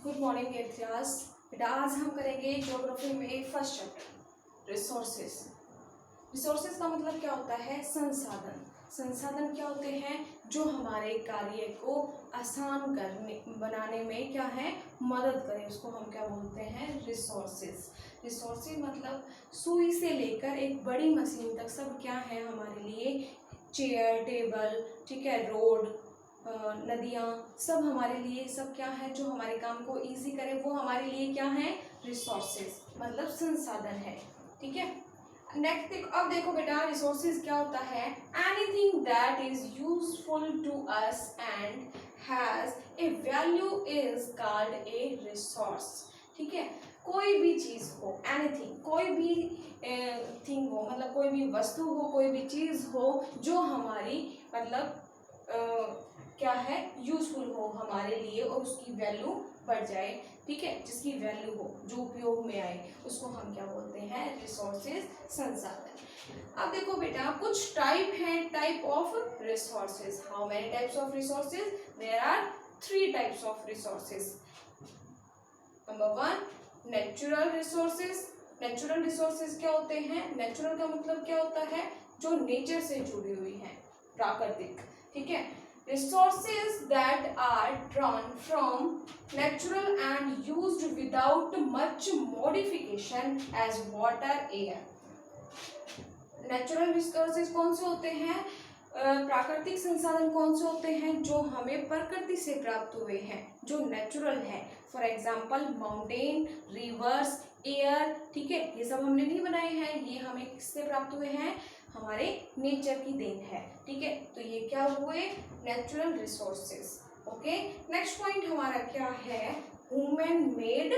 Good morning eight class. बेटा आज हम करेंगे ज्योग्राफी में फर्स्ट चैप्टर रिसोर्सेज। रिसोर्सेज का मतलब क्या होता है? संसाधन। संसाधन क्या होते हैं? जो हमारे कार्य को आसान करने बनाने में क्या है, मदद करें, उसको हम क्या बोलते हैं? रिसोर्सेज। रिसोर्सेज मतलब सुई से लेकर एक बड़ी मशीन तक सब क्या है हमारे लिए? चेयर, टेबल, ठीक है, रोड, नदियाँ, सब हमारे लिए सब क्या है जो हमारे काम को इजी करे, वो हमारे लिए क्या है? रिसोर्सेज मतलब संसाधन है। ठीक है, नेक्स्ट अब देखो बेटा, रिसोर्सेज क्या होता है? Anything that is useful to us and has a value is called a resource. ठीक है, कोई भी चीज हो, एनीथिंग, कोई भी थिंग हो, मतलब कोई भी वस्तु हो, कोई भी चीज हो जो हमारी मतलब क्या है, यूजफुल हो हमारे लिए और उसकी वैल्यू बढ़ जाए। ठीक है, जिसकी वैल्यू हो, जो उपयोग में आए, उसको हम क्या बोलते हैं? रिसोर्सेज, संसाधन। अब देखो बेटा, कुछ टाइप है, type of resources. How many types of resources? There are 3 types of resources. Number 1, natural resources. Natural resources क्या होते हैं? नेचुरल का मतलब क्या होता है? जो नेचर से जुड़ी हुई है, प्राकृतिक। ठीक है, resources that are drawn from natural and used without much modification as water, air. Natural resources कौन से होते हैं? प्राकृतिक संसाधन कौन से होते हैं? जो हमें प्रकृति से प्राप्त हुए हैं, जो नेचुरल है। For example mountain, reverse, air. ठीक है, ये सब हमने नहीं बनाए हैं, ये हमें किससे प्राप्त हुए हैं? हमारे नेचर की देन है। ठीक है, तो ये क्या हुए? Natural resources. Okay, next point हमारा क्या है? ह्यूमन मेड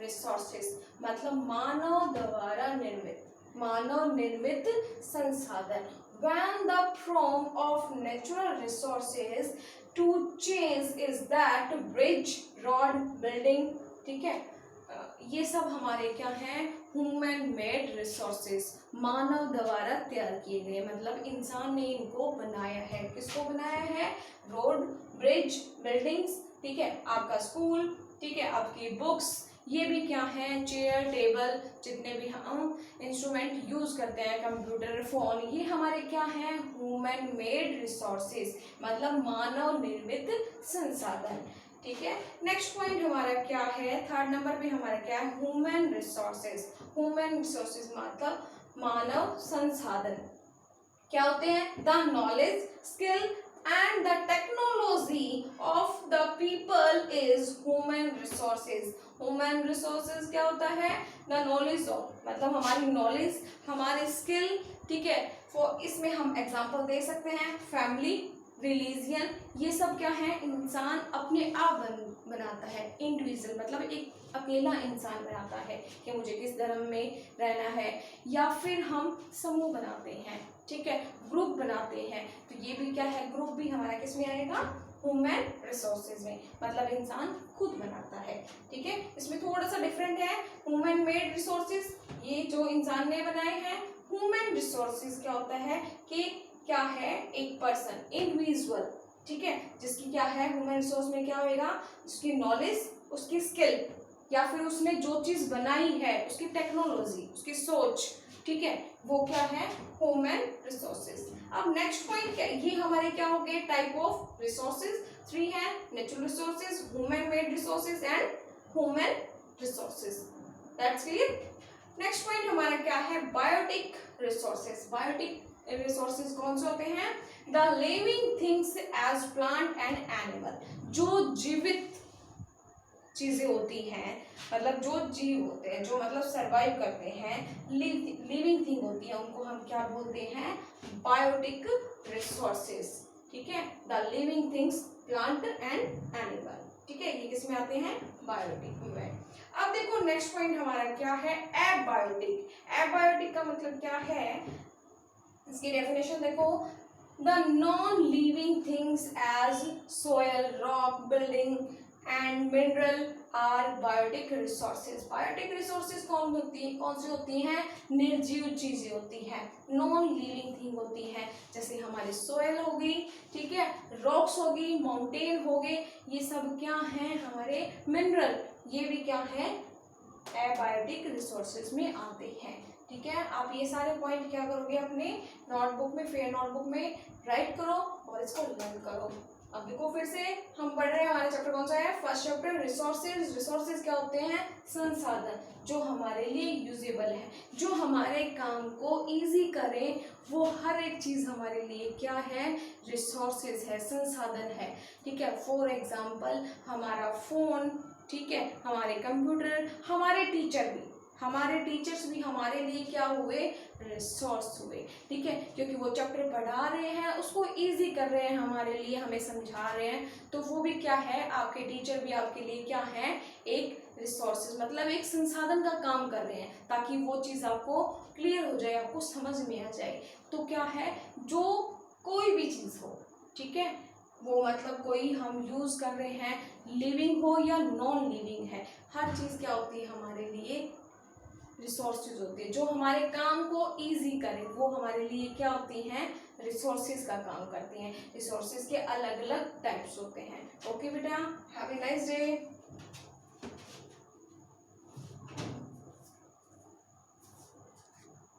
रिसोर्सेज मतलब मानव द्वारा निर्मित, मानव निर्मित संसाधन। When the form of natural resources to change is that bridge, road, building. ठीक है, ये सब हमारे क्या हैं? ह्यूमन मेड रिसोर्सेज, मानव द्वारा तैयार किए गए, मतलब इंसान ने इनको बनाया है। किसको बनाया है? Road, bridge, buildings. ठीक है, आपका स्कूल, ठीक है, आपकी बुक्स, ये भी क्या है? चेयर, टेबल, जितने भी हम इंस्ट्रूमेंट यूज करते हैं, कंप्यूटर, फोन, ये हमारे क्या हैं? ह्यूमन मेड रिसोर्सेज मतलब मानव निर्मित संसाधन। ठीक है, नेक्स्ट पॉइंट हमारा क्या है? थर्ड नंबर पे हमारा क्या है? Human resources. ह्यूमन रिसोर्सेज मतलब मानव संसाधन क्या होते हैं? The knowledge, skill and the technology of the people is human resources. human resources क्या होता है? the knowledge of मतलब हमारी नॉलेज, हमारे स्किल। ठीक है, फॉर इसमें हम एग्जांपल दे सकते हैं, फैमिली, रिलीजियन, ये सब क्या है? इंसान अपने आप बनाता है। इंडिविजुअल मतलब एक अकेला इंसान बनाता है कि मुझे किस धर्म में रहना है, या फिर हम समूह बनाते हैं। ठीक है, ग्रुप बनाते हैं, तो ये भी क्या है? ग्रुप भी हमारा किस में आएगा? ह्यूमन रिसोर्सेज में, मतलब इंसान खुद बनाता है। ठीक है, इसमें थोड़ा सा डिफरेंट है। ह्यूमन मेड रिसोर्सेज ये जो इंसान ने बनाए हैं। ह्यूमन रिसोर्सेज क्या होता है कि क्या है? एक पर्सन, इंडिविजुअल, ठीक है, जिसकी क्या है? ह्यूमन रिसोर्स में क्या होगा? उसकी नॉलेज, उसकी स्किल, या फिर उसने जो चीज बनाई है उसकी टेक्नोलॉजी, उसकी सोच। ठीक है, वो क्या है? Human resources. अब नेक्स्ट पॉइंट क्या? ये हमारे क्या हो गए? टाइप ऑफ रिसोर्सेज 3 है, natural resources, human made resources and human resources. That's clear. Next point हमारा क्या है? Biotic resources. बायोटिक रिसोर्सेज कौन से होते हैं? The living things as plant and animal, जो जीवित चीजें होती हैं, मतलब जो जीव होते हैं, जो मतलब सरवाइव करते हैं, लिविंग थिंग होती है, उनको हम क्या बोलते हैं? Biotic resources. ठीक है, the living things, plant and animal. ठीक है, ये किस में आते हैं? बायोटिक में। अब देखो नेक्स्ट पॉइंट हमारा क्या है? एबायोटिक। एबायोटिक का मतलब क्या है? इसकी डेफिनेशन देखो, the non living things as soil, rock, building and mineral are biotic resources. Biotic resources कौन सी होती हैं? निर्जीव चीजें होती हैं, नॉन लिविंग थिंग होती हैं, जैसे हमारी सोयल होगी, ठीक है, रॉक्स होगी, माउंटेन हो गए, ये सब क्या हैं? हमारे मिनरल, ये भी क्या है? एबायोटिक रिसोर्सेज में आते हैं। ठीक है, आप ये सारे पॉइंट क्या करोगे? अपने नोटबुक में, फेयर नोटबुक में राइट करो और इसको लर्न करो। अब देखो फिर से हम पढ़ रहे हैं, हमारा चैप्टर कौन सा है? First chapter resources. रिसोर्सेज क्या होते हैं? संसाधन, जो हमारे लिए यूजेबल है, जो हमारे काम को इजी करें, वो हर एक चीज हमारे लिए क्या है? रिसोर्सेज है, संसाधन है। ठीक है, फॉर एग्जाम्पल हमारा फोन, ठीक है, हमारे कंप्यूटर, हमारे टीचर भी, हमारे टीचर्स भी हमारे लिए क्या हुए? रिसोर्स हुए। ठीक है, क्योंकि वो चैप्टर पढ़ा रहे हैं, उसको इजी कर रहे हैं हमारे लिए, हमें समझा रहे हैं, तो वो भी क्या है? आपके टीचर भी आपके लिए क्या है? एक रिसोर्सेज, मतलब एक संसाधन का काम कर रहे हैं, ताकि वो चीज़ आपको क्लियर हो जाए, आपको समझ में आ जाए। तो क्या है? जो कोई भी चीज़ हो, ठीक है, वो मतलब कोई हम यूज कर रहे हैं, लिविंग हो या नॉन लिविंग है, हर चीज क्या होती है? हमारे लिए रिसोर्सेज होती है, जो हमारे काम को इजी करे, वो हमारे लिए क्या होती हैं? रिसोर्सेज का काम करती हैं। रिसोर्सेज के अलग अलग टाइप्स होते हैं। ओके बेटा, हैव ए नाइस डे।